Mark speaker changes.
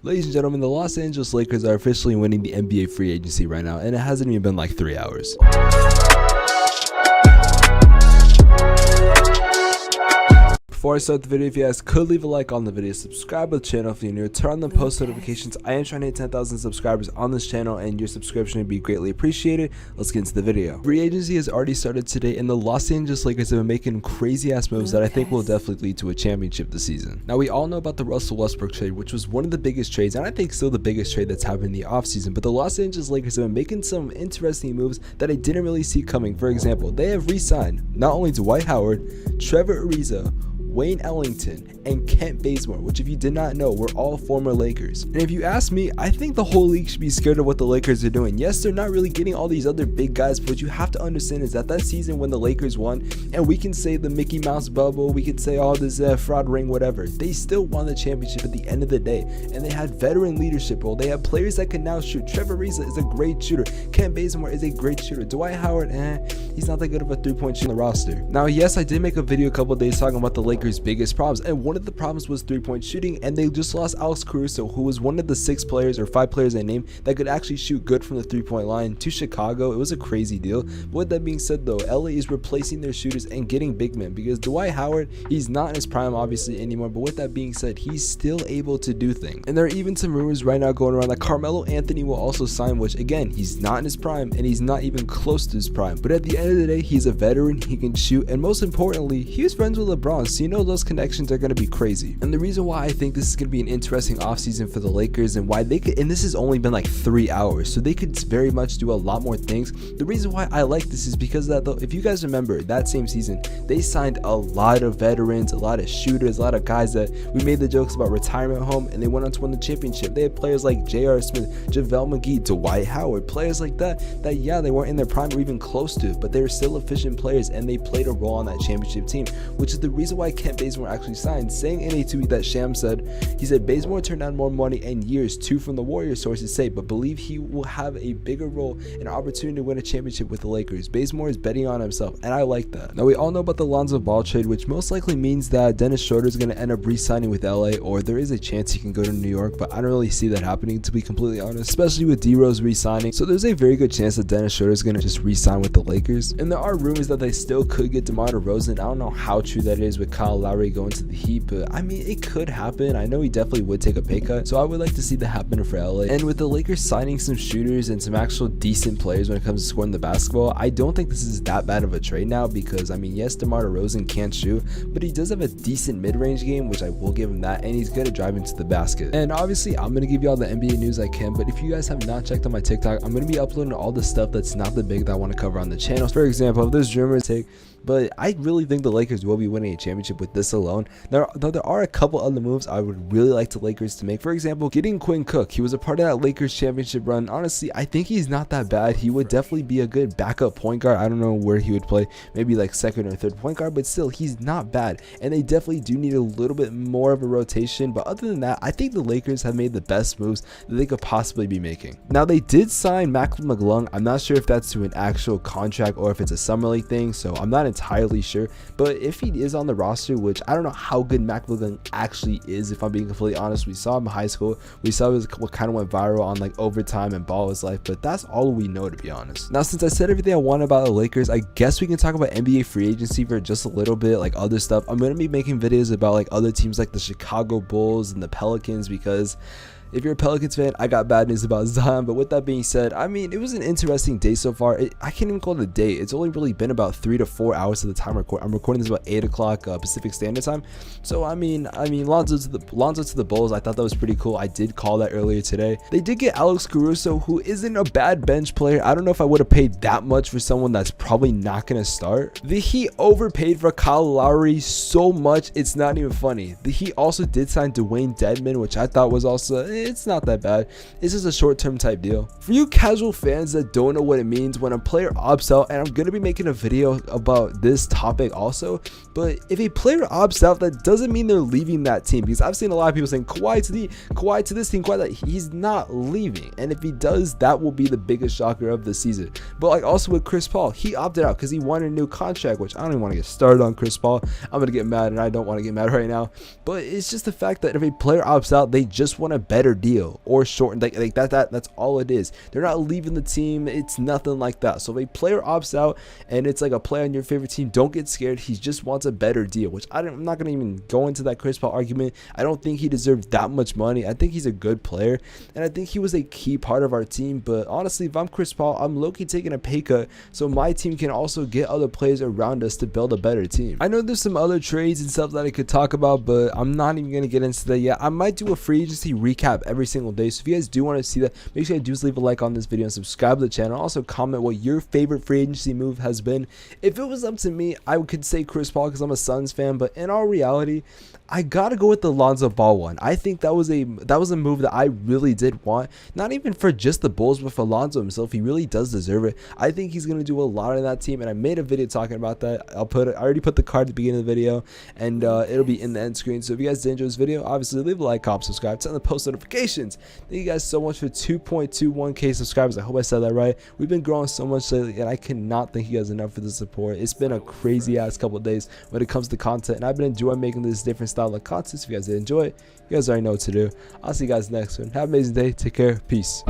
Speaker 1: Ladies and gentlemen, the Los Angeles Lakers are officially winning the NBA free agency right now, and it hasn't even been like 3 hours. Before I start the video, if you guys could leave a like on the video, subscribe to the channel if you're new, turn on the post notifications. I am trying to hit 10,000 subscribers on this channel, and your subscription would be greatly appreciated. Let's get into the video. Free agency has already started today, and the Los Angeles Lakers have been making crazy ass moves that I think will definitely lead to a championship this season. Now, we all know about the Russell Westbrook trade, which was one of the biggest trades, and I think still the biggest trade that's happened in the offseason. But the Los Angeles Lakers have been making some interesting moves that I didn't really see coming. For example, they have re-signed not only Dwight Howard, Trevor Ariza, Wayne Ellington, and Kent Bazemore, which if you did not know, were all former Lakers. And if you ask me, I think the whole league should be scared of what the Lakers are doing. Yes, they're not really getting all these other big guys, but what you have to understand is that season when the Lakers won, and we can say the Mickey Mouse bubble, we could say all this fraud ring, whatever, they still won the championship at the end of the day, and they had veteran leadership role. They have players that can now shoot. Trevor Ariza is a great shooter. Kent Bazemore is a great shooter. Dwight Howard, he's not that good of a three-point shooter on the roster. Now, yes, I did make a video a couple days talking about the Lakers' biggest problems, and one of the problems was three-point shooting, and they just lost Alex Caruso, who was one of the 6 players or 5 players I named that could actually shoot good from the three-point line, to Chicago. It was a crazy deal. But with that being said, though, LA is replacing their shooters and getting big men, because Dwight Howard, he's not in his prime obviously anymore, but with that being said, he's still able to do things. And there are even some rumors right now going around that Carmelo Anthony will also sign, which again, he's not in his prime, and he's not even close to his prime, but at the end of the day, he's a veteran, he can shoot, and most importantly, he was friends with LeBron, so you know those connections are going to be crazy. And the reason why I think this is going to be an interesting offseason for the Lakers, and why they could, and this has only been like 3 hours, so they could very much do a lot more things. The reason why I like this is because that, though, if you guys remember that same season, they signed a lot of veterans, a lot of shooters, a lot of guys that we made the jokes about retirement home, and they went on to win the championship. They had players like J.R. Smith, JaVale McGee, Dwight Howard, players like that yeah, they weren't in their prime or even close to it, but they were still efficient players, and they played a role on that championship team, which is the reason why Kent Bazemore actually signed, saying in a tweet that Sham said, he said, Bazemore turned down more money and years too from the Warriors, sources say, but believe he will have a bigger role and opportunity to win a championship with the Lakers. Bazemore is betting on himself, and I like that. Now, we all know about the Lonzo Ball trade, which most likely means that Dennis Schroeder is going to end up re-signing with LA, or there is a chance he can go to New York, but I don't really see that happening, to be completely honest, especially with D-Rose re-signing. So there's a very good chance that Dennis Schroeder is going to just re-sign with the Lakers. And there are rumors that they still could get DeMar DeRozan. I don't know how true that is with Kyle Lowry going to the Heat, but I mean, it could happen. I know he definitely would take a pay cut, so I would like to see that happen for LA. And with the Lakers signing some shooters and some actual decent players when it comes to scoring the basketball, I don't think this is that bad of a trade now, because I mean, yes, DeMar DeRozan can't shoot, but he does have a decent mid-range game, which I will give him that, and he's good at driving to the basket. And obviously, I'm going to give you all the NBA news I can, but if you guys have not checked on my TikTok, I'm going to be uploading all the stuff that's not the big that I want to cover on the channel. For example, if there's rumors take, but I really think the Lakers will be winning a championship with this alone. There are a couple other moves I would really like the Lakers to make. For example, getting Quinn Cook. He was a part of that Lakers championship run. Honestly, I think he's not that bad. He would definitely be a good backup point guard. I don't know where he would play, maybe like second or third point guard, but still, he's not bad. And they definitely do need a little bit more of a rotation. But other than that, I think the Lakers have made the best moves that they could possibly be making. Now, they did sign Malcolm McClung. I'm not sure if that's to an actual contract or if it's a summer league thing, so I'm not entirely sure, but if he is on the roster, which I don't know how good Mac McClung actually is, if I'm being completely honest. We saw him in high school, we saw what kind of went viral on like overtime and Ball His Life, but that's all we know, to be honest. Now, since I said everything I want about the Lakers, I guess we can talk about NBA free agency for just a little bit, like other stuff. I'm going to be making videos about like other teams like the Chicago Bulls and the Pelicans, because if you're a Pelicans fan, I got bad news about Zion. But with that being said, I mean, it was an interesting day so far. I can't even call it a day. It's only really been about 3 to 4 hours at the time I'm recording this about 8 o'clock Pacific Standard Time. So I mean, Lonzo to the Bulls. I thought that was pretty cool. I did call that earlier today. They did get Alex Caruso, who isn't a bad bench player. I don't know if I would have paid that much for someone that's probably not going to start. The Heat overpaid for Kyle Lowry so much, it's not even funny. The Heat also did sign Dwayne Dedmon, which I thought was also, it's not that bad. This is a short-term type deal. For you casual fans that don't know what it means when a player opts out, and I'm going to be making a video about this topic also, but if a player opts out, that doesn't mean they're leaving that team, because I've seen a lot of people saying Kawhi to this team, Kawhi that. He's not leaving, and if he does, that will be the biggest shocker of the season. But like also with Chris Paul, he opted out because he wanted a new contract, which I don't even want to get started on Chris Paul. I'm going to get mad, and I don't want to get mad right now, but it's just the fact that if a player opts out, they just want a better better deal or shortened. Like that's all it is. They're not leaving the team. It's nothing like that. So if a player opts out and it's like a player on your favorite team, don't get scared. He just wants a better deal, which I'm not gonna even go into that Chris Paul argument. I don't think he deserves that much money. I think he's a good player, and I think he was a key part of our team. But honestly, if I'm Chris Paul, I'm low-key taking a pay cut so my team can also get other players around us to build a better team. I know there's some other trades and stuff that I could talk about, but I'm not even gonna get into that yet. I might do a free agency recap every single day, so if you guys do want to see that, make sure you do leave a like on this video and subscribe to the channel. Also comment what your favorite free agency move has been. If it was up to me, I could say Chris Paul because I'm a Suns fan, but in all reality, I gotta go with the Lonzo Ball one. I think that was a move that I really did want, not even for just the Bulls, but for Lonzo himself. He really does deserve it. I think he's gonna do a lot in that team, and I made a video talking about that. I already put the card at the beginning of the video, and it'll be in the end screen. So if you guys did enjoy this video, obviously leave a like, comment, subscribe, turn on the post notifications. Thank you guys so much for 2.21k subscribers. I hope I said that right. We've been growing so much lately, and I cannot thank you guys enough for the support. It's been a crazy ass couple of days when it comes to content, and I've been enjoying making this different style of content. So if you guys did enjoy it, you guys already know what to do. I'll see you guys next one. Have an amazing day. Take care. Peace.